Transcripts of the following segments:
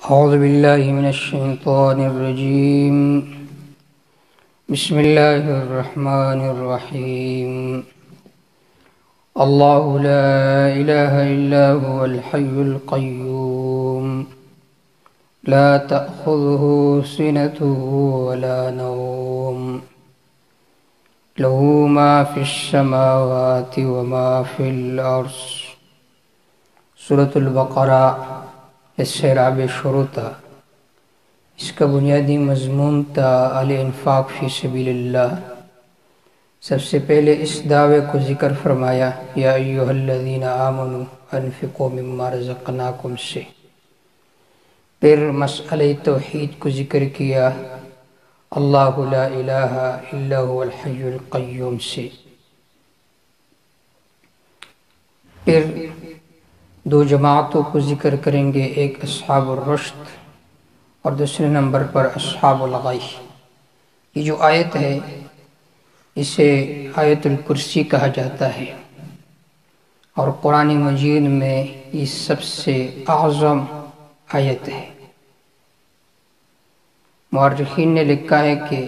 أعوذ بالله من الشيطان الرجيم. بسم الله الرحمن الرحيم. الله لا إله إلا هو الحي القيوم لا تأخذه سنة ولا نوم له ما في السماوات وما في الأرض. سورة البقرہ اس سے راب شروع تھا. اس کا بنیادی مضمون تھا الانفاق فی سبیل اللہ. سب سے پہلے اس دعوے کو ذکر فرمایا یا ایہا الذین آمنوا انفقوا مما رزقناکم سے. پھر مسئلہ توحید کو ذکر کیا اللہ لا الہ الا هو الحی القیوم سے. پھر دو جماعتوں کو ذکر کریں گے، ایک اصحاب الرشد اور دوسرے نمبر پر اصحاب الغی. یہ جو آیت ہے اسے آیت الکرسی کہا جاتا ہے اور قرآن مجید میں یہ سب سے اعظم آیت ہے. مورخین نے لکھا ہے کہ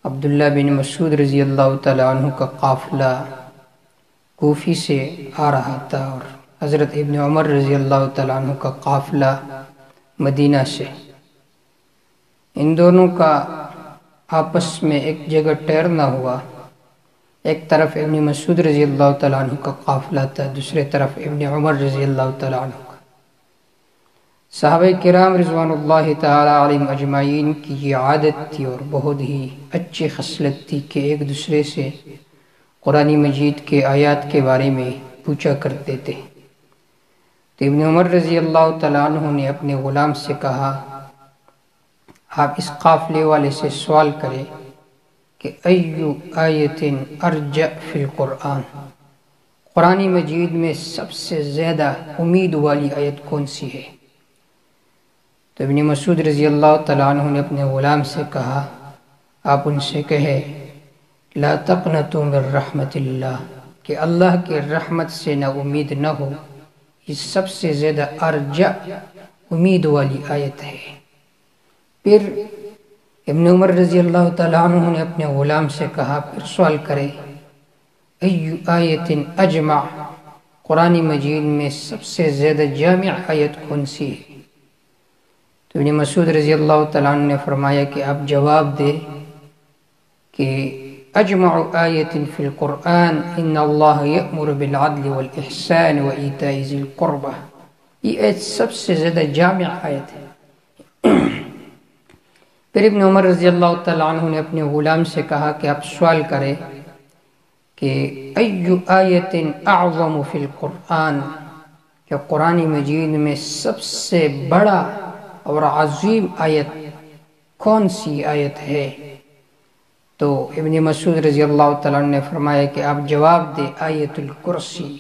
عبداللہ بن مسعود رضی اللہ تعالیٰ عنہ کا قافلہ کوفی سے آ رہا تھا اور حضرت ابن عمر رضی اللہ تعالیٰ عنہ کا قافلہ مدینہ سے. ان دونوں کا آپس میں ایک جگہ ٹھہرنا ہوا. ایک طرف ابن مسعود رضی اللہ تعالیٰ عنہ کا قافلہ تھا، دوسرے طرف ابن عمر رضی اللہ تعالیٰ عنہ کا. صحابہ کرام رضوان اللہ تعالیٰ علیہم اجمعین کی یہ عادت تھی اور بہت ہی اچھی خصلت تھی کہ ایک دوسرے سے قرآن مجید کے آیات کے بارے میں پوچھا کرتے تھے. تو ابن عمر رضی اللہ تعالیٰ عنہ نے اپنے غلام سے کہا آپ اس قافلے والے سے سوال کریں کہ ایو آیت ارجع فی القرآن، قرآن مجید میں سب سے زیادہ امید والی آیت کون سی ہے. تو ابن مسعود رضی اللہ تعالیٰ عنہ نے اپنے غلام سے کہا آپ ان سے کہے لا تقنطوا من رحمت اللہ، کہ اللہ کے رحمت سے نہ امید نہ ہو. یہ سب سے زیادہ ارجع امید والی آیت ہے. پھر ابن عمر رضی اللہ تعالیٰ عنہ نے اپنے غلام سے کہا پھر سوال کرے ایو آیت اجمع، قرآن مجید میں سب سے زیادہ جامع آیت کون سی ہے. تو ابن مسعود رضی اللہ تعالیٰ عنہ نے فرمایا کہ آپ جواب دے کہ اجمع آیت فی القرآن ان اللہ یأمر بالعدل والاحسان وایتاء ذی القربہ. یہ آیت سب سے زیادہ جامع آیت ہے. پھر ابن عمر رضی اللہ تعالیٰ عنہ نے اپنے غلام سے کہا کہ آپ سوال کریں کہ ایو آیت اعظم فی القرآن، کہ قرآن مجید میں سب سے بڑا اور عظیم آیت کون سی آیت ہے. تو ابن مسعود رضی اللہ تعالیٰ عنہ نے فرمایا کہ آپ جواب دے آیت الکرسی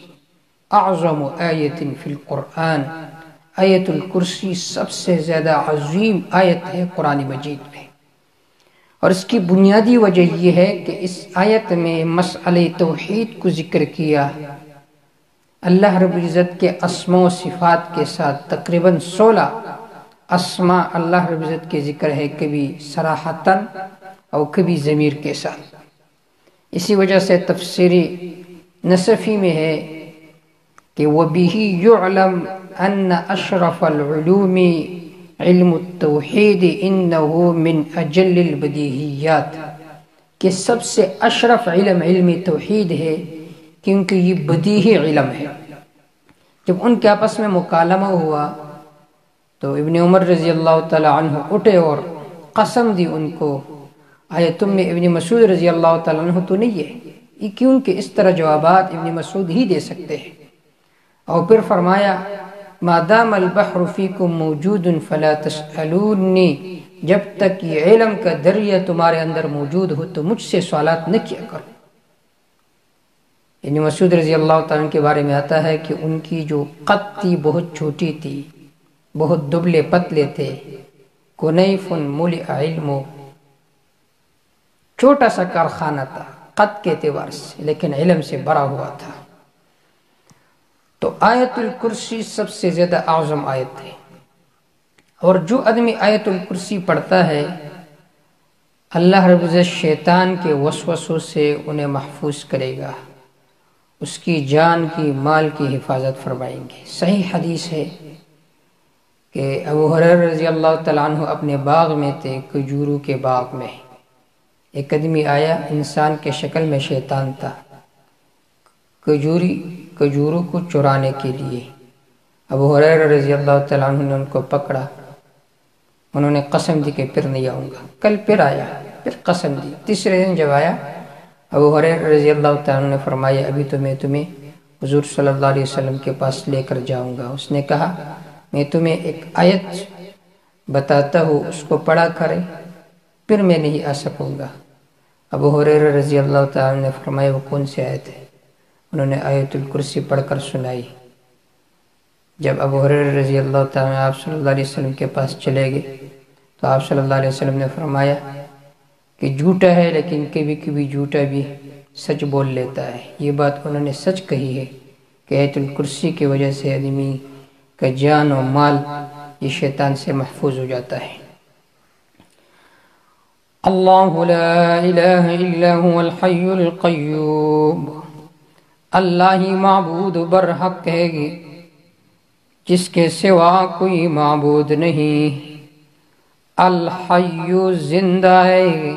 اعظم آیت فی القرآن، آیت الکرسی سب سے زیادہ عظیم آیت ہے قرآن مجید میں. اور اس کی بنیادی وجہ یہ ہے کہ اس آیت میں مسئلہ توحید کو ذکر کیا. اللہ رب العزت کے اسماء و صفات کے ساتھ تقریباً 16 اسماء اللہ رب العزت کے ذکر ہے، کبھی صراحتاً اور کبھی ضمیر کے ساتھ. اسی وجہ سے تفسیری نصفی میں ہے کہ وَبِهِ يُعْلَمْ أَنَّ أَشْرَفَ الْعُلُومِ عِلْمُ التَّوْحِيدِ إِنَّهُ مِنْ أَجَلِّ الْبَدِيهِيَّاتِ، کہ سب سے اشرف علم علم توحید ہے کیونکہ یہ بدیہی علم ہے. جب ان کے آپس میں مکالمہ ہوا تو ابن عمر رضی اللہ تعالی عنہ اٹھے اور قسم دی ان کو آیا تم میں ابن مسعود رضی اللہ تعالیٰ عنہ تو نہیں ہے. یہ کیونکہ اس طرح جوابات ابن مسعود ہی دے سکتے ہیں. اور پھر فرمایا ما دام البحر فیکم موجود فلا تسألونی، جب تک یہ علم کا دریا تمہارے اندر موجود ہو تو مجھ سے سوالات نہ کیا کرو. ابن مسعود رضی اللہ تعالیٰ عنہ کے بارے میں آتا ہے کہ ان کی جو قد تھی بہت چھوٹی تھی، بہت دبلے پتلے تھے. کنیف ملئ علم، چھوٹا سا کارخانہ تھا قد کے اعتبار سے لیکن علم سے بھرا ہوا تھا. تو آیت الکرسی سب سے زیادہ اعظم آیت ہے. اور جو آدمی آیت الکرسی پڑھتا ہے اللہ رب العزت شیطان کے وسوسوں سے انہیں محفوظ کرے گا، اس کی جان کی مال کی حفاظت فرمائیں گے۔ صحیح حدیث ہے کہ ابو ہریرہ رضی اللہ تعالیٰ عنہ اپنے باغ میں تھے، کھجوروں کے باغ میں۔ ایک آدمی آیا، انسان کے شکل میں شیطان تھا، کھجوروں کو چرانے کے لیے۔ ابو ہریرہ رضی اللہ تعالیٰ عنہ نے ان کو پکڑا، انہوں نے قسم دی کہ پھر نہیں آؤں گا۔ کل پھر آیا، پھر قسم دی۔ تیسرے دن جب آیا، ابو ہریرہ رضی اللہ تعالیٰ عنہ نے فرمایا ابھی تو میں تمہیں حضور صلی اللہ علیہ وسلم کے پاس لے کر جاؤں گا۔ اس نے کہا میں تمہیں ایک آیت بتاتا ہوں، اس کو پڑھا کرے، پھر میں نہیں آ سکوں گا۔ ابو ہریرہ رضی اللہ تعالیٰ عنہ نے فرمایا وہ کون سی آیت ہے؟ انہوں نے آیت الکرسی پڑھ کر سنائی۔ جب ابو ہریرہ رضی اللہ تعالیٰ عنہ آپ صلی اللہ علیہ وسلم کے پاس چلے گئے تو آپ صلی اللہ علیہ وسلم نے فرمایا کہ جھوٹا ہے لیکن کبھی کبھی جھوٹا بھی سچ بول لیتا ہے۔ یہ بات انہوں نے سچ کہی ہے کہ آیت الکرسی کی وجہ سے آدمی کا جان و مال یہ شیطان سے محفوظ ہو جاتا ہے۔ اللہ لا الہ الا هو الحی القیوم، اللہ ہی معبود برحق ہے جس کے سوا کوئی معبود نہیں۔ الحی زندہ ہے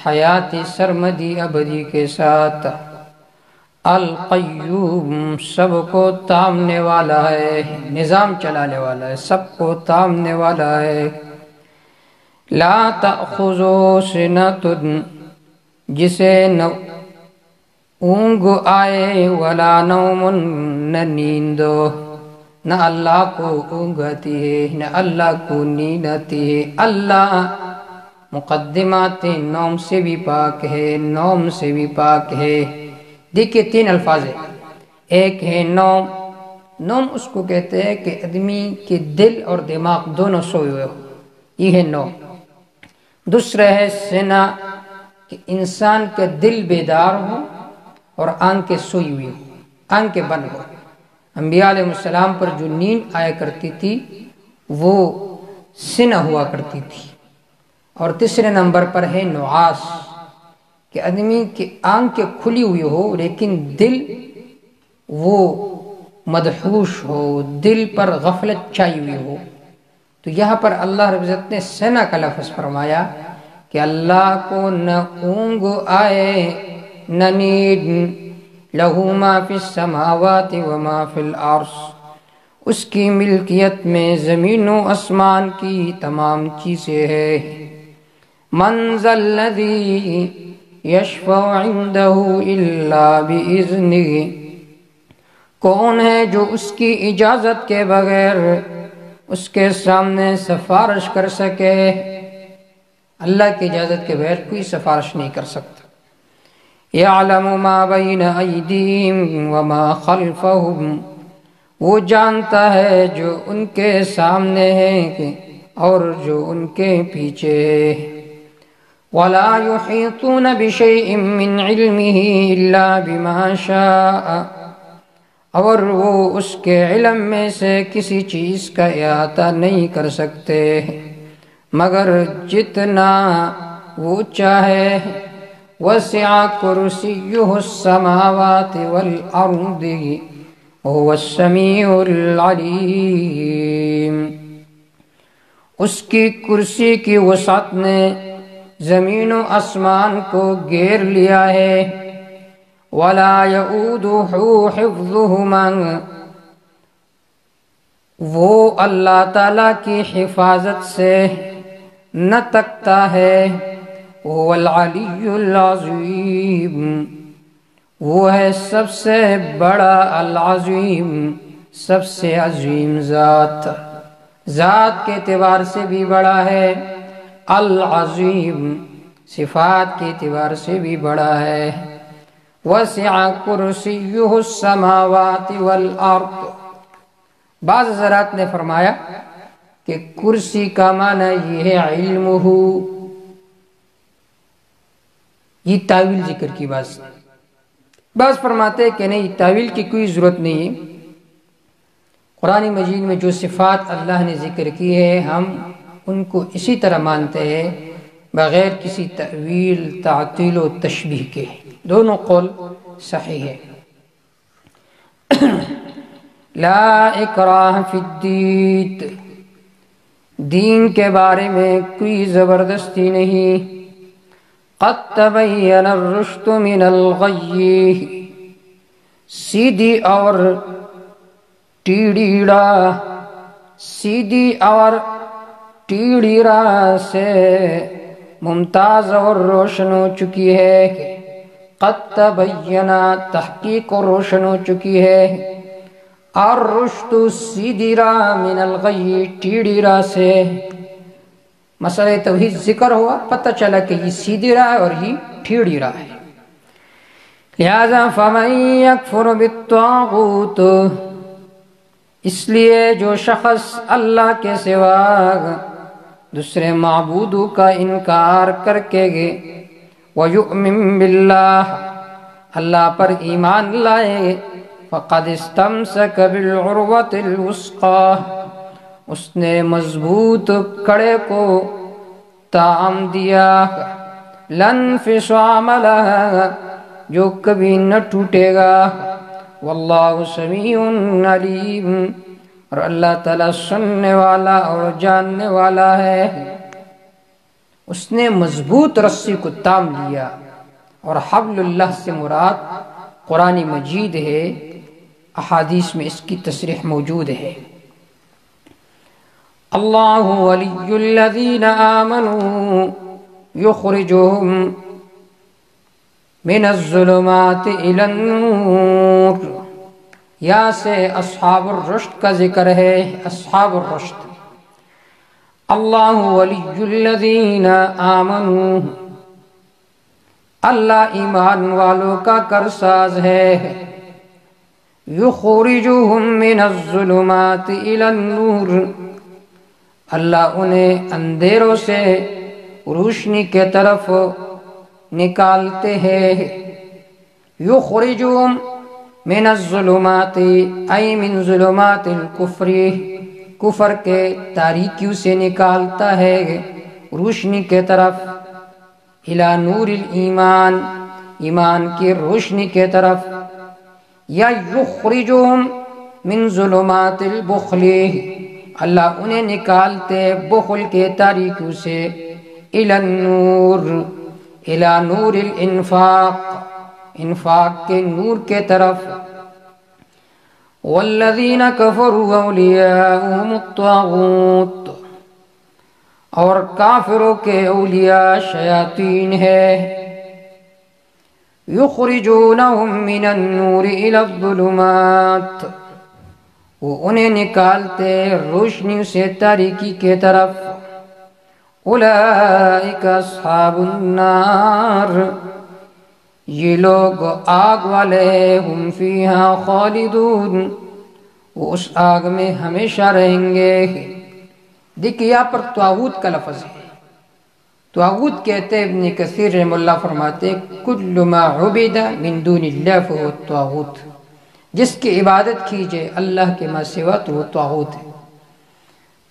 حیات سرمدی ابدی کے ساتھ۔ القیوم سب کو تامنے والا ہے، نظام چلانے والا ہے، سب کو تامنے والا ہے۔ لا تأخذو سنۃ جسے نہ اونگ آئے ولا نوم نہ نیند، نہ اللہ کو اونگ آتی ہے نہ اللہ کو نیند آتی ہے۔ اللہ مقدمات نوم سے بھی پاک ہے، نوم سے بھی پاک ہے۔ دیکھیے تین الفاظ ہیں، ایک ہے نوم، نوم اس کو کہتے ہیں کہ آدمی کے دل اور دماغ دونوں سوئے ہوئے ہو، یہ ہے نوم۔ دوسرا ہے سنا، کہ انسان کا دل بیدار ہو اور آنکھیں سوئی ہوئی ہو، آنکھیں بند ہو۔ انبیاء علیہ السلام پر جو نیند آیا کرتی تھی وہ سنا ہوا کرتی تھی۔ اور تیسرے نمبر پر ہے نعاس، کہ آدمی کی آنکھیں کھلی ہوئی ہو لیکن دل وہ مدہوش ہو، دل پر غفلت چھائی ہوئی ہو۔ تو یہاں پر اللہ رب العزت نے سنا کا لفظ فرمایا کہ اللہ کو نہ اونگ آئے نہ نیند۔ لہو ما فی السماوات وما فی الارض، اس کی ملکیت میں زمین و آسمان کی تمام چیزیں ہیں۔ من ذا الذی یشفع عندہ الا بإذنہ، کون ہے جو اس کی اجازت کے بغیر اس کے سامنے سفارش کر سکے؟ اللہ کی اجازت کے بغیر کوئی سفارش نہیں کر سکتا۔ یعلم ما بین ایدیہم وما خلفہم، وہ جانتا ہے جو ان کے سامنے ہے اور جو ان کے پیچھے ہے۔ ولا یحیطون بشیء من علمہ الا بما شاء، اور وہ اس کے علم میں سے کسی چیز کا احاطہ نہیں کر سکتے مگر جتنا وہ چاہے۔ وسع کرسیہ السماوات والارض وهو السمیع العلیم، اس کی کرسی کی وسعت نے زمین و آسمان کو گھیر لیا ہے۔ ولا یؤودہ حفظہما، وہ اللہ تعالیٰ کی حفاظت سے نہ تکتا ہے۔ وہ العلی العظیم، وہ ہے سب سے بڑا، العظیم سب سے عظیم ذات، ذات کے اعتبار سے بھی بڑا ہے، العظیم صفات کے اعتبار سے بھی بڑا ہے۔ وسع کرسیہ السماوات والارض، بعض حضرات نے فرمایا کہ کرسی کا معنی یہ ہے علمہ، یہ تعویل ذکر کی بات ہے۔ بعض فرماتے ہیں کہ نہیں، تعویل کی کوئی ضرورت نہیں ہے، قرآن مجید میں جو صفات اللہ نے ذکر کی ہے ہم ان کو اسی طرح مانتے ہیں بغیر کسی تأویل، تعطیل و تشبیہ کے۔ دونوں قول صحیح ہے۔ لا اکراہ فی الدین، دین کے بارے میں کوئی زبردستی نہیں۔ قد تبین الرشد من الغی، سیدھی اور ٹیڑھی راہ، سیدھی اور ٹیڑھی راہ سے ممتاز اور روشن ہو چکی ہے۔ قد تبین، تحقیق اور روشن ہو چکی ہے، اور رشد سیدھی راہ من الغی، ٹیڑھی راہ سے۔ مسئلہ توحید ذکر ہوا، پتہ چلا کہ یہ سیدھی راہ ہے اور یہ ٹیڑھی راہ ہے۔ لہذا فمن یکفر بالطاغوت، اس لیے جو شخص اللہ کے سوا دوسرے معبودوں کا انکار کر کے گے، وَيُؤْمِن بِاللَّهِ، اللہ پر ایمان لائے، فَقَدْ اسْتَمْسَكَ بِالْعُرْوَةِ الْوُثْقَىٰ، اس نے مضبوط کڑے کو تام دیا، لَن انفصام لَهَا، جو کبھی نہ ٹوٹے گا، واللہ سمیع علیم، اور اللہ تعالیٰ سننے والا اور جاننے والا ہے۔ اس نے مضبوط رسی کو تام لیا، اور حبل اللہ سے مراد قرآن مجید ہے، احادیث میں اس کی تصریح موجود ہے۔ اللہ ولی الذین آمنوا یخرجهم من الظلمات الی النور، یا سے اصحاب الرشد کا ذکر ہے، اصحاب الرشد۔ اللہ ولی الذین آمنوا، اللہ ایمان والوں کا کرساز ہے، یخرجهم من الظلمات الی النور، اللہ انہیں اندھیروں سے روشنی کے طرف نکالتے ہیں۔ یخرجهم من الظلمات ای من ظلمات الکفر، کفر کے تاریکیوں سے نکالتا ہے روشنی کے طرف، الی نور الایمان، ایمان کی روشنی کے طرف، یا یخرجهم من ظلمات البخل، اللہ انہیں نکالتے بخل کے تاریکیوں سے، الی النور، الی نور الانفاق، انفاق کے نور کے طرف۔ والذین کفروا اولیاءهم الطاغوت، اور کافروں کے اولیاء شیاطین ہے، یخرجونہم من النور الی الظلمات، وہ انہیں نکالتے روشنی سے تاریکی کے طرف۔ اولئک اصحاب النار، یہ لوگ آگ والے، ہم فیہا خالدون، وہ اس آگ میں ہمیشہ رہیں گے۔ دیکھیں یہاں پر طاغوت کا لفظ ہے۔ طاغوت کہتے ابن کثیر رحمہ اللہ فرماتے کل ما عبد من دون اللہ فهو الطاغوت، جس کی عبادت کیجئے اللہ کے ما سوا تو وہ طاغوت ہے۔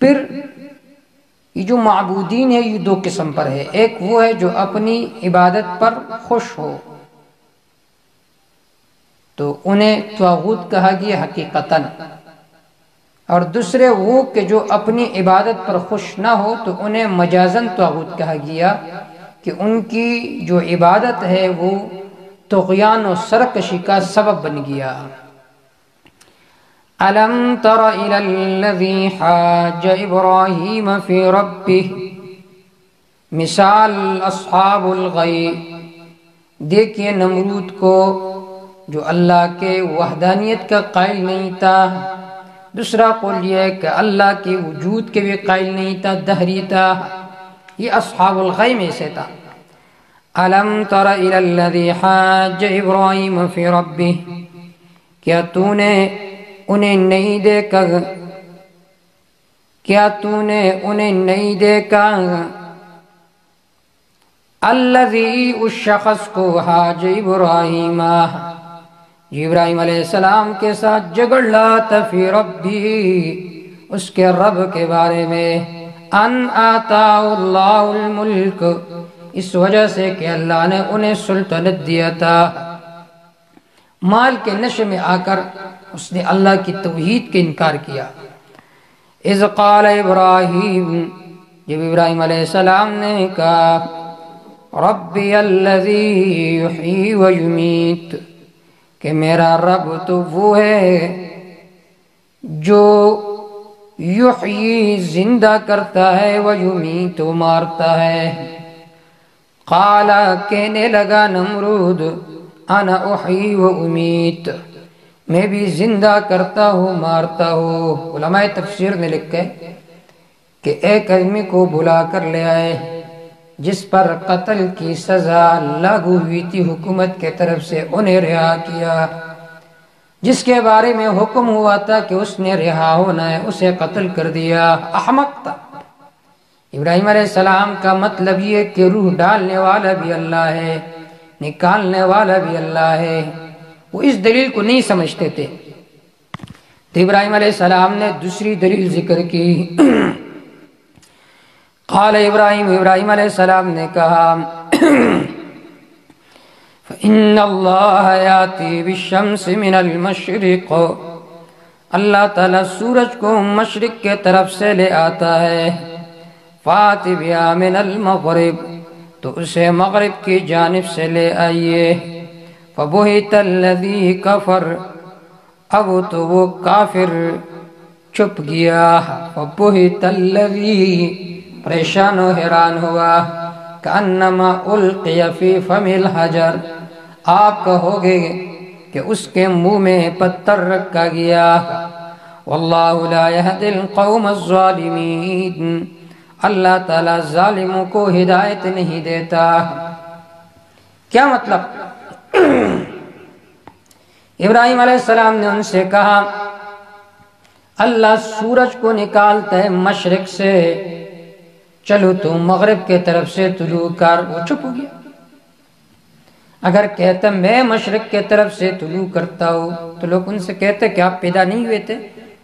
پھر یہ جو معبودین ہیں یہ دو قسم پر ہے، ایک وہ ہے جو اپنی عبادت پر خوش ہو تو انہیں طاغوت کہا گیا حقیقتاً، اور دوسرے وہ کہ جو اپنی عبادت پر خوش نہ ہو تو انہیں مجازاً طاغوت کہا گیا کہ ان کی جو عبادت ہے وہ طغیان و سرکشی کا سبب بن گیا۔ أَلَمْ تَرَ إِلَى الَّذِي حَاجَّ إِبْرَاهِيمَ فِي رَبِّهِ، مثال اصحاب الغی، دیکھئے نمرود کو جو اللہ کے وحدانیت کا قائل نہیں تھا، دوسرا قول یہ کہ اللہ کے وجود کے بھی قائل نہیں تھا، دہری تھا، یہ اصحاب الغی میں سے تھا۔ أَلَمْ تَرَ إِلَى الَّذِي حَاجَّ إِبْرَاهِيمَ فِي رَبِّهِ، کیا تو نے انہیں نہیں دیکھا، کیا تو نے انہیں نہیں دیکھا، الذی، اس شخص کو، حاج ابراہیم، ابراہیم علیہ السلام کے ساتھ جھگڑ رہا تھا فی ربی، اس کے رب کے بارے میں، ان آتا اللہ الملک، اس وجہ سے کہ اللہ نے انہیں سلطنت دیا تھا۔ مال کے نشے میں آ کر اس نے اللہ کی توحید کے انکار کیا۔ اذ قال ابراہیم، جب ابراہیم علیہ السلام نے کہا ربی الذی یحیی و یمیت، کہ میرا رب تو وہ ہے جو یحیی زندہ کرتا ہے، و یمیت مارتا ہے۔ قال کہنے لگا نمرود انا احیی و امیت، میں بھی زندہ کرتا ہوں مارتا ہوں۔ علماء تفسیر نے لکھا ہے کہ ایک آدمی کو بلا کر لے آئے جس پر قتل کی سزا لاگو ہوئی تھی حکومت کے طرف سے، انہیں رہا کیا۔ جس کے بارے میں حکم ہوا تھا کہ اس نے رہا ہونا ہے، اسے قتل کر دیا۔ احمق تھا۔ ابراہیم علیہ السلام کا مطلب یہ کہ روح ڈالنے والا بھی اللہ ہے، نکالنے والا بھی اللہ ہے، وہ اس دلیل کو نہیں سمجھتے تھے۔ تو ابراہیم علیہ السلام نے دوسری دلیل ذکر کی۔ قال ابراہیم علیہ السلام نے کہا فَإِنَّ اللَّهَ يَأْتِي بِالشَّمْسِ مِنَ الْمَشْرِقِ، اللہ تعالیٰ سورج کو مشرق کے طرف سے لے آتا ہے، فَأْتِ بِهَا مِنَ الْمَغْرِبِ، تو اسے مغرب کی جانب سے لے آئیے۔ فَبُهِتَ الَّذِي كَفَرَ، اب تو وہ کافر چھپ گیا۔ فَبُهِتَ الَّذِي، پریشان و حیران ہوا، کأنما القی فی فم الحجر، آپ کہو گے کہ اس کے منہ میں پتھر رکھا گیا۔ واللہ لا یہدی القوم الظالمین، اللہ تعالیٰ ظالموں کو ہدایت نہیں دیتا۔ کیا مطلب؟ ابراہیم علیہ السلام نے ان سے کہا اللہ سورج کو نکالتا ہے مشرق سے، چلو تو مغرب کے طرف سے طلوع کر، وہ چپ ہو گیا۔ اگر کہتا میں مشرق کے طرف سے طلوع کرتا ہوں تو لوگ ان سے کہتے کہ آپ پیدا نہیں ہوئے تھے،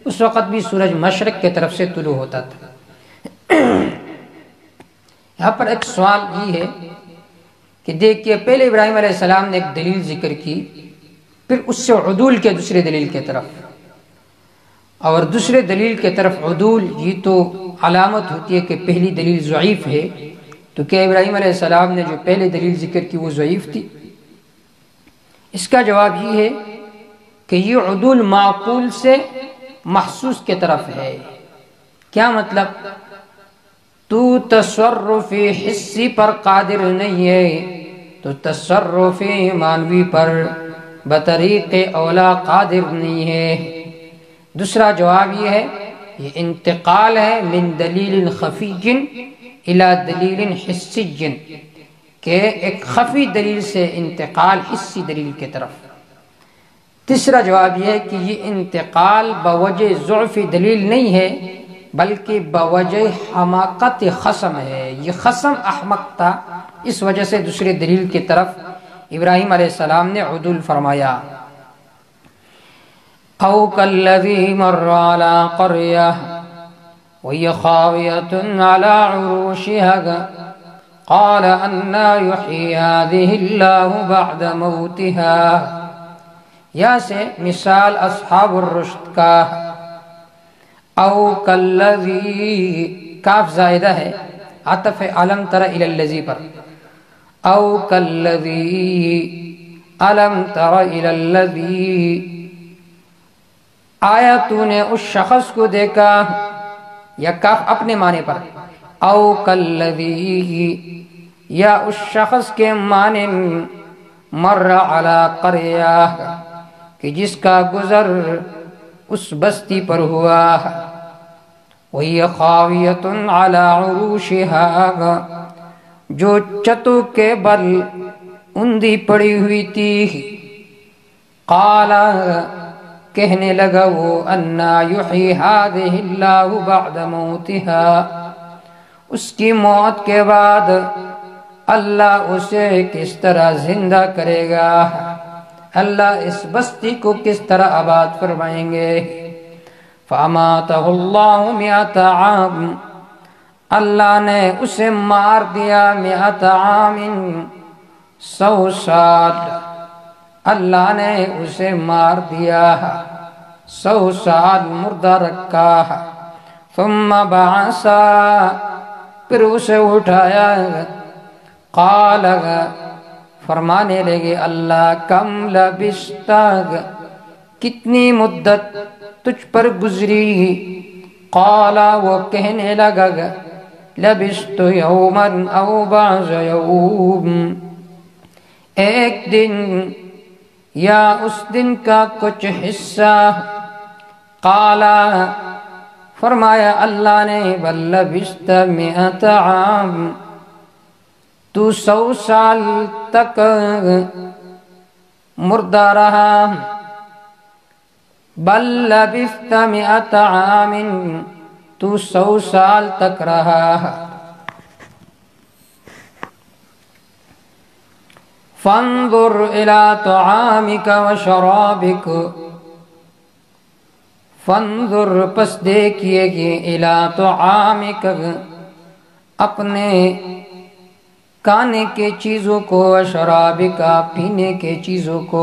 اس وقت بھی سورج مشرق کے طرف سے طلوع ہوتا تھا۔ یہاں پر ایک سوال یہ ہے کہ دیکھیے پہلے ابراہیم علیہ السلام نے ایک دلیل ذکر کی، پھر اس سے عدول کے دوسرے دلیل کے طرف، اور دوسرے دلیل کے طرف عدول، یہ تو علامت ہوتی ہے کہ پہلی دلیل ضعیف ہے۔ تو کیا ابراہیم علیہ السلام نے جو پہلے دلیل ذکر کی وہ ضعیف تھی؟ اس کا جواب یہ ہے کہ یہ عدول معقول سے محسوس کے طرف ہے۔ کیا مطلب؟ تو تصرفی حسی پر قادر نہیں ہے تو تصرفی معنوی پر بطریق اولا قادر نہیں ہے۔ دوسرا جواب یہ ہے، یہ انتقال ہے من دلیل خفی الى دلیل حسی، کہ ایک خفی دلیل سے انتقال حسی دلیل کی طرف۔ تیسرا جواب یہ ہے کہ یہ انتقال بوجہ ضعف دلیل نہیں ہے بلکہ بوجہ حماقت خصم ہے، یہ خصم احمق تھا، اس وجہ سے دوسرے دلیل کی طرف ابراہیم علیہ السلام نے عدول فرمایا۔ او کالذی مر علی قریہ وہی خاویۃ علی عروشها قال انا یحیی هذه اللہ بعد موتها، یا سے مثال اصحاب الرشد کا۔ او کالذی، کاف زائدہ ہے، عطف علم تر الی الذی پر، او کالذی علم تر الی الذی، آیا تو نے اس شخص کو دیکھا، یا کاف اپنے معنی پر، او کالذی، یا اس شخص کے معنی مر علی قریہ، کہ جس کا گزر اس بستی پر ہوا، وہی خاویۃ علی عروشها، جو چتوں کے بل اندھی پڑی ہوئی تھی۔ قال، کہنے لگا وہ، انا یحیی هذه اللہ بعد موتها، اس کی موت کے بعد اللہ اسے کس طرح زندہ کرے گا۔ اللہ اس بستی کو کس طرح آباد فرمائیں گے۔ فَأَمَاتَهُ اللَّهُ مِئَةَ عَامٍ، اللہ نے اسے مار دیا 100 عام 100 سال، اللہ نے اسے مار دیا 100 سال مردہ رکھا۔ ثم بعثا، پھر اسے اٹھایا، قال، فرمانے لگے اللہ کم لبثت، کتنی مدت تجھ پر گزری۔ قال، وہ کہنے لگا لبثت یوما او بعض یوم، ایک دن یا اس دن کا کچھ حصہ۔ قال، فرمایا اللہ نے بل لبثت 100 عام، تو 100 سال تک مردہ رہا۔ بل لبثت 100 عام، تو 100 سال تک رہا۔ فانظر الى طعامك وشرابك، فانظر پس دیکھئے کہ الى طعامك، اپنے کھانے کے چیزوں کو، شرابک، پینے کے چیزوں کو،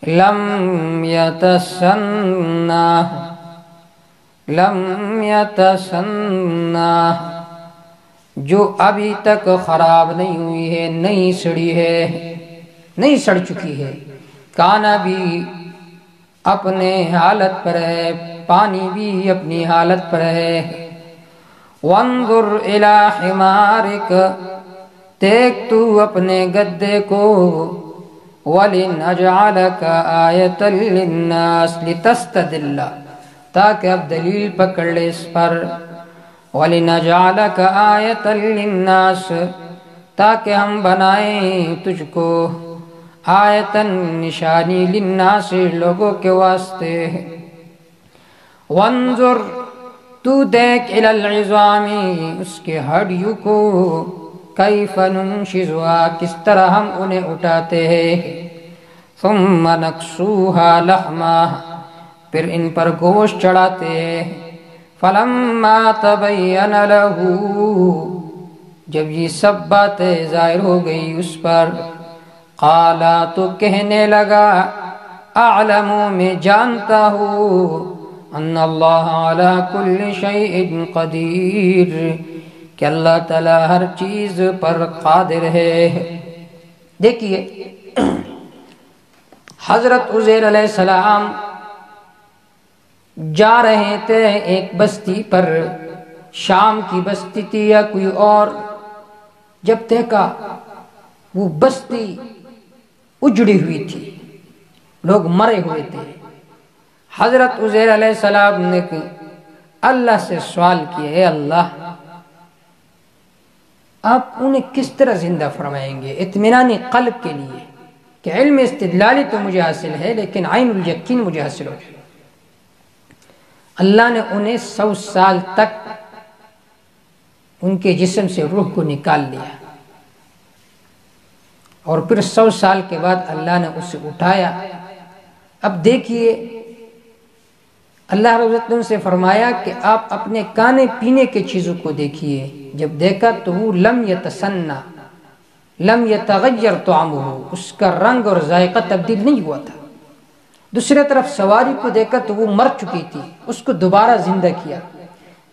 لم یتسنہ، لم یتسنہ، جو ابھی تک خراب نہیں ہوئی ہے، نہیں سڑی ہے، نہیں سڑ چکی ہے، کھانا بھی اپنے حالت پر ہے، پانی بھی اپنی حالت پر ہے۔ وانظر الى حمارک، دیکھ تو اپنے گدے کو، وَلِنَجْعَلَكَ آیَةً لِلنَّاسِ، لِتَسْتَدِلَّ، تاکہ اب دلیل پکڑ لے اس پر، وَلِنَجْعَلَكَ آیَةً لِلنَّاسِ، تاکہ ہم بنائیں تجھ کو آیتاً، نشانی، للناس، لوگوں کے واسطے۔ وانظر، تو دیکھ الی العظام، اس کے ہڈیوں کو، کیف ننشزها، کس طرح ہم انہیں اٹھاتے ہیں، ثم نکسوها لحما، پھر ان پر گوشت چڑھاتے ہیں۔ فلما تبین له، جب یہ سب باتیں ظاہر ہو گئی اس پر، قال، تو کہنے لگا، اعلم، میں جانتا ہوں، ان اللہ علی کل شیء قدیر، کہ اللہ تعالی ہر چیز پر قادر ہے۔ دیکھیے حضرت عزیر علیہ السلام جا رہے تھے ایک بستی پر، شام کی بستی تھی یا کوئی اور، جب دیکھا وہ بستی اجڑی ہوئی تھی، لوگ مرے ہوئے تھے۔ حضرت عزیر علیہ السلام نے اللہ سے سوال کیا، اے اللہ، آپ انہیں کس طرح زندہ فرمائیں گے؟ اطمینان قلب کے لیے، کہ علم استدلالی تو مجھے حاصل ہے لیکن عین الیقین مجھے حاصل ہو جائے۔ اللہ نے انہیں 100 سال تک ان کے جسم سے روح کو نکال لیا، اور پھر 100 سال کے بعد اللہ نے اسے اٹھایا۔ اب دیکھیے اللہ رب العزت نے ان سے فرمایا کہ آپ اپنے کھانے پینے کے چیزوں کو دیکھیے، جب دیکھا تو وہ لم یتسنہ، لم یتغیر طعمہ، اس کا رنگ اور ذائقہ تبدیل نہیں ہوا تھا۔ دوسری طرف سواری کو دیکھا تو وہ مر چکی تھی، اس کو دوبارہ زندہ کیا۔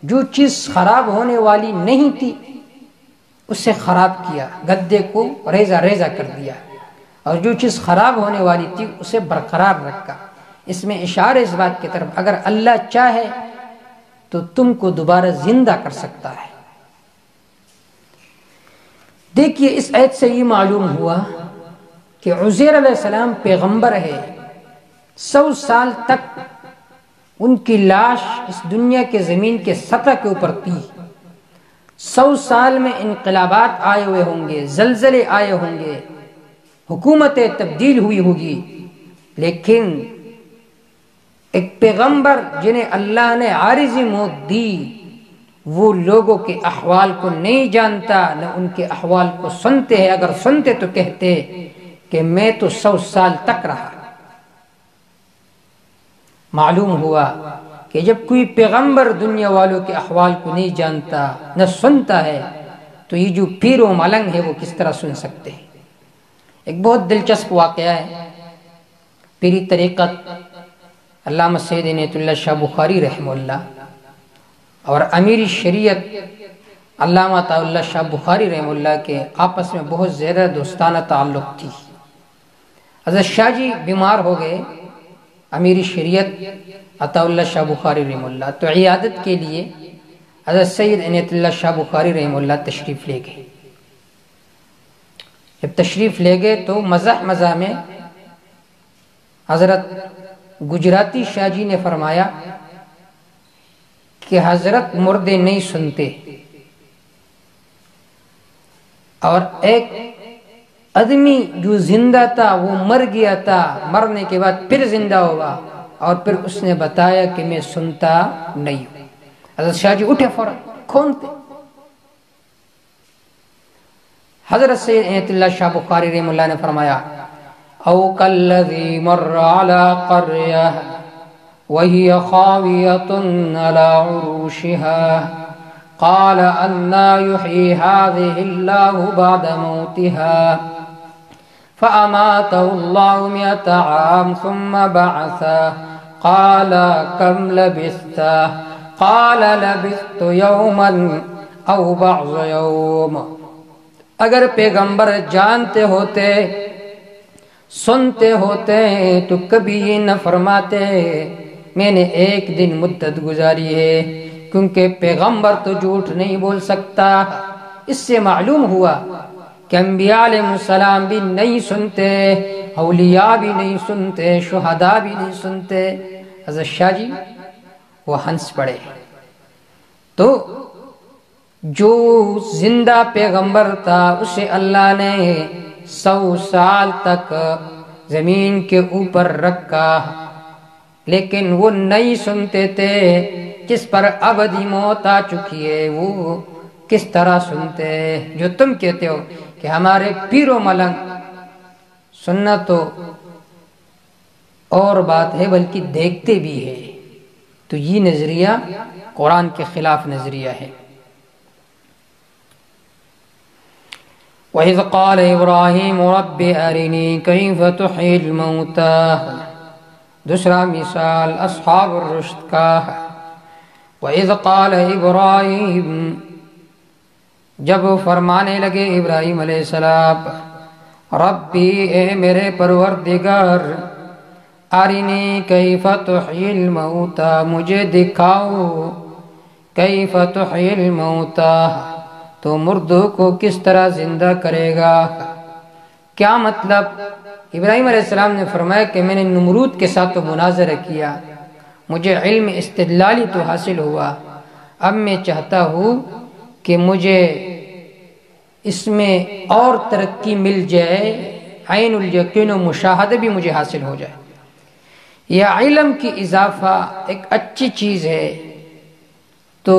جو چیز خراب ہونے والی نہیں تھی اسے خراب کیا، گدے کو ریزہ ریزہ کر دیا، اور جو چیز خراب ہونے والی تھی اسے برقرار رکھا۔ اس میں اشارہ اس بات کی طرف، اگر اللہ چاہے تو تم کو دوبارہ زندہ کر سکتا ہے۔ دیکھیے اس آیت سے یہ معلوم ہوا کہ عزیر علیہ السلام پیغمبر ہے، 100 سال تک ان کی لاش اس دنیا کے زمین کے سطح کے اوپر تھی۔ 100 سال میں انقلابات آئے ہوئے ہوں گے، زلزلے آئے ہوں گے، حکومتیں تبدیل ہوئی ہوگی، لیکن ایک پیغمبر جنہیں اللہ نے عارضی موت دی، وہ لوگوں کے احوال کو نہیں جانتا، نہ ان کے احوال کو سنتے ہیں، اگر سنتے تو کہتے کہ میں تو 100 سال تک رہا۔ معلوم ہوا کہ جب کوئی پیغمبر دنیا والوں کے احوال کو نہیں جانتا نہ سنتا ہے تو یہ جو پیر و ملنگ ہے وہ کس طرح سن سکتے ہیں۔ ایک بہت دلچسپ واقعہ ہے، پیری طریقت علامہ سید عنایت اللہ شاہ بخاری رحمہ اللہ اور امیر شریعت علامہ عطا اللہ شاہ بخاری رحمہ اللہ کے آپس میں بہت زیادہ دوستانہ تعلق تھی۔ حضرت شاہ جی بیمار ہو گئے، امیر شریعت عطا اللہ شاہ بخاری رحمہ اللہ تو عیادت کے لیے حضرت سید عنایت اللہ شاہ بخاری رحمہ اللہ تشریف لے گئے۔ جب تشریف لے گئے تو مزاح میں حضرت گجراتی شاہ جی نے فرمایا کہ حضرت مردے نہیں سنتے، اور ایک آدمی جو زندہ تھا وہ مر گیا تھا، مرنے کے بعد پھر زندہ ہوگا، اور پھر اس نے بتایا کہ میں سنتا نہیں ہوں۔ حضرت شاہ جی اٹھے فوراً، کون تھے؟ حضرت سید عنایت اللہ شاہ بخاری رحمہ اللہ نے فرمایا او کالذی مر علی قریہ وہی خاویۃ علی عروشها قال انا یحیی هذه اللہ بعد موتها فاماته اللہ 100 عام ثم بعثه قال کم لبثت قال لبثت یوما او بعض یوم۔ اگر پیغمبر جانتے ہوتے سنتے ہوتے تو کبھی یہ نہ فرماتے میں نے ایک دن مدت گزاری ہے، کیونکہ پیغمبر تو جھوٹ نہیں بول سکتا۔ اس سے معلوم ہوا کہ انبیاء علیہ السلام بھی نہیں سنتے، اولیاء بھی نہیں سنتے، شہداء بھی نہیں سنتے۔ حضرت شاہ جی وہ ہنس پڑے۔ تو جو زندہ پیغمبر تھا اسے اللہ نے 100 سال تک زمین کے اوپر رکھا، لیکن وہ نہیں سنتے تھے۔ جس پر ابدی موت آ چکی ہے وہ کس طرح سنتے؟ جو تم کہتے ہو کہ ہمارے پیر و ملنگ، سننا تو اور بات ہے بلکہ دیکھتے بھی ہے، تو یہ نظریہ قرآن کے خلاف نظریہ ہے۔ وَإِذْ قَالَ إِبْرَاهِيمُ رَبِّ أَرِنِي كَيْفَ تُحْيِي الْمَوْتَى، دوسرا مثال اصحاب الرشد کا۔ وَإِذْ قَالَ إِبْرَاهِيمُ، جب فرمانے لگے ابراہیم علیہ السلام، ربی اے میرے پروردگار، ارنی کیف تحیی الموتى، مجھے دکھاؤ، کیف تحیی الموتى، تو مردوں کو کس طرح زندہ کرے گا۔ کیا مطلب؟ ابراہیم علیہ السلام نے فرمایا کہ میں نے نمرود کے ساتھ تو مناظرہ کیا، مجھے علم استدلالی تو حاصل ہوا، اب میں چاہتا ہوں کہ مجھے اس میں اور ترقی مل جائے، عین الیقین و مشاہدہ بھی مجھے حاصل ہو جائے۔ یہ علم کی اضافہ ایک اچھی چیز ہے۔ تو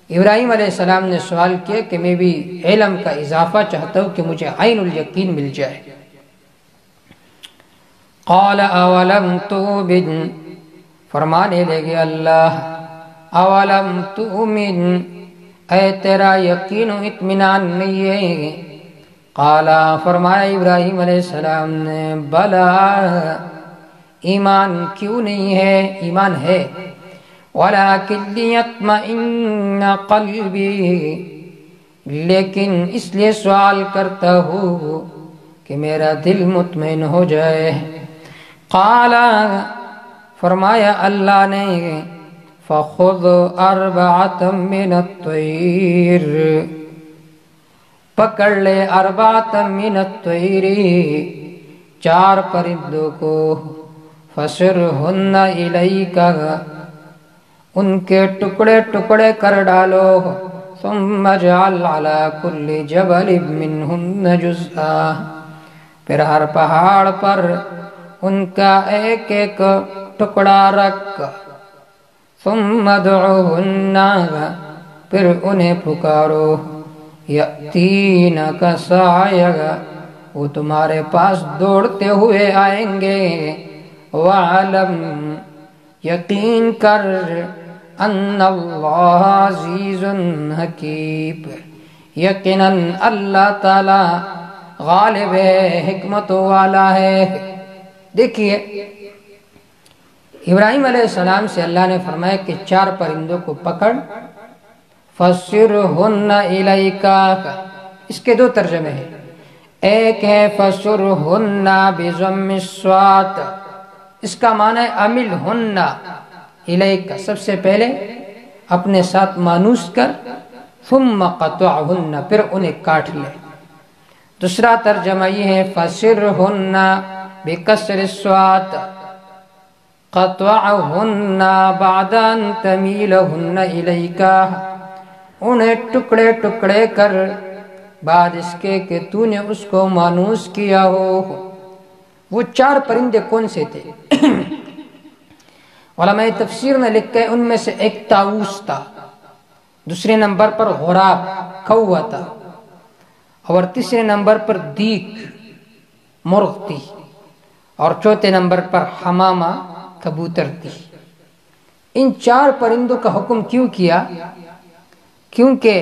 ابراہیم علیہ السلام نے سوال کیا کہ میں بھی علم کا اضافہ چاہتا ہوں کہ مجھے عین الیقین مل جائے۔ قال اولم تؤمن، فرمانے لگے اللہ، اولم تؤمن، اے تیرا یقین و اطمینان نہیں ہے؟ قال، فرمایا ابراہیم علیہ السلام نے، بلا، ایمان کیوں نہیں ہے؟ ایمان ہے، وَلَكِنْ لِيَطْمَئِنَّ قَلْبِي، لیکن اس لیے سوال کرتا ہوں کہ میرا دل مطمئن ہو جائے۔ قال، فرمایا اللہ نے، فَخُذْ أَرْبَعَةً مِّنَ الطَّيْرِ، پکڑ لے 4 من الطَّيْرِ، 4 پرندوں کو، فَصِرْهُنَّ إِلَيْكَ، ان کے ٹکڑے ٹکڑے کر ڈالو، ثم اجعل على كل جبل منهن جزءا، پھر ہر پہاڑ پر ان کا ایک ایک ٹکڑا رکھ، ثم ادعوهن، پھر انہیں پکارو، یأتینک سعیا، وہ تمہارے پاس دوڑتے ہوئے آئیں گے۔ وَعَلَمْ یقین کر ان اللہ عزیز حکیم، یقیناً اللہ تعالی غالب ہے، حکمت والا ہے۔ دیکھیے ابراہیم علیہ السلام سے اللہ نے فرمایا کہ 4 پرندوں کو پکڑ، فَسِرْهُنَّ إِلَيْكَ، اس کے 2 ترجمے ہیں۔ ایک ہے فَسُرْهُنَّ بِضَمِّ الصَّادِ، اس کا معنی ہے عَمِلْهُنَّ إِلَيْكَ، سب سے پہلے اپنے ساتھ مانوس کر، ثُمَّ قَطُعْهُنَّ، پھر انہیں کاٹ لے۔ دوسرا ترجمہ یہ ہے فَسِرْهُنَّ بِكَسْرِ الصَّادِ قَطُعْهُنَّ بَعْدَ أَن تَمِيلَهُنَّ إِلَيْكَ، انہیں ٹکڑے ٹکڑے کر بعد اس کے کہ تو نے اس کو مانوس کیا ہو۔ وہ 4 پرندے کون سے تھے؟ علماء تفسیر نے لکھا ہے ان میں سے ایک طاؤس تھا، دوسرے نمبر پر غراب کوا تھا، اور تیسرے نمبر پر دیک مرغ تھی، اور چوتھے نمبر پر حمامہ کبوتر تھی۔ ان 4 پرندوں کا حکم کیوں کیا؟ کیونکہ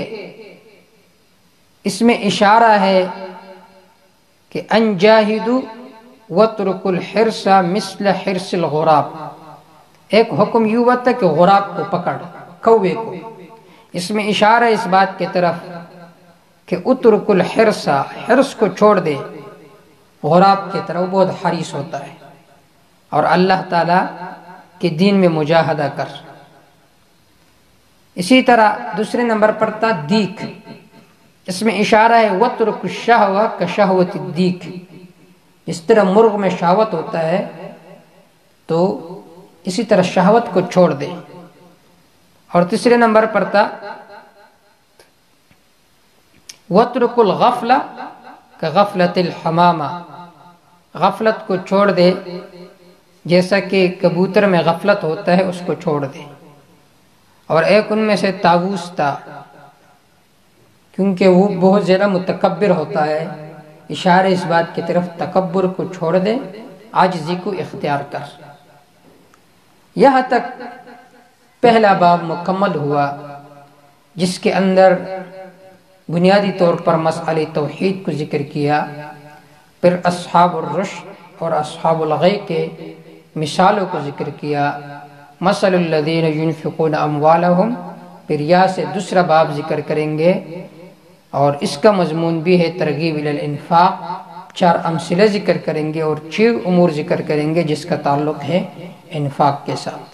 اس میں اشارہ ہے کہ ان جاہدوا واترکوا الحرص مثل حرص الغراب، ایک حکم یوں ہوتا کہ غراب کو پکڑ، کوے کو، اس میں اشارہ ہے اس بات کی طرف کہ اترک الحرص، حرص کو چھوڑ دے، غراب کی طرح وہ بہت حریص ہوتا ہے، اور اللہ تعالیٰ کے دین میں مجاہدہ کر۔ اسی طرح دوسرے نمبر پر تھا دیک، اس میں اشارہ ہے وَتْرُكُ الشَّهْوَةَ كَشَهْوَةِ الدِّيكِ، اس طرح مرغ میں شہوت ہوتا ہے تو اسی طرح شہوت کو چھوڑ دے۔ اور تیسرے نمبر پر تھا وَتْرُكُ الْغَفْلَةَ كَغَفْلَةِ الْحَمَامَةِ، غفلت کو چھوڑ دے جیسا کہ کبوتر میں غفلت ہوتا ہے، اس کو چھوڑ دے۔ اور ایک ان میں سے طاووس تھا، کیونکہ وہ بہت زیادہ متکبر ہوتا ہے، اشارہ اس بات کی طرف تکبر کو چھوڑ دے، عاجزی کو اختیار کر۔ یہاں تک پہلا باب مکمل ہوا، جس کے اندر بنیادی طور پر مسئلہ توحید کو ذکر کیا، پھر اصحاب الرشد اور اصحاب الغی کے مثالوں کو ذکر کیا، مثل الذین ينفقون اموالهم، پھر یا سے دوسرا باب ذکر کریں گے، اور اس کا مضمون بھی ہے ترغیب الی الانفاق، 4 امثلہ ذکر کریں گے اور 6 امور ذکر کریں گے جس کا تعلق ہے انفاق کے ساتھ۔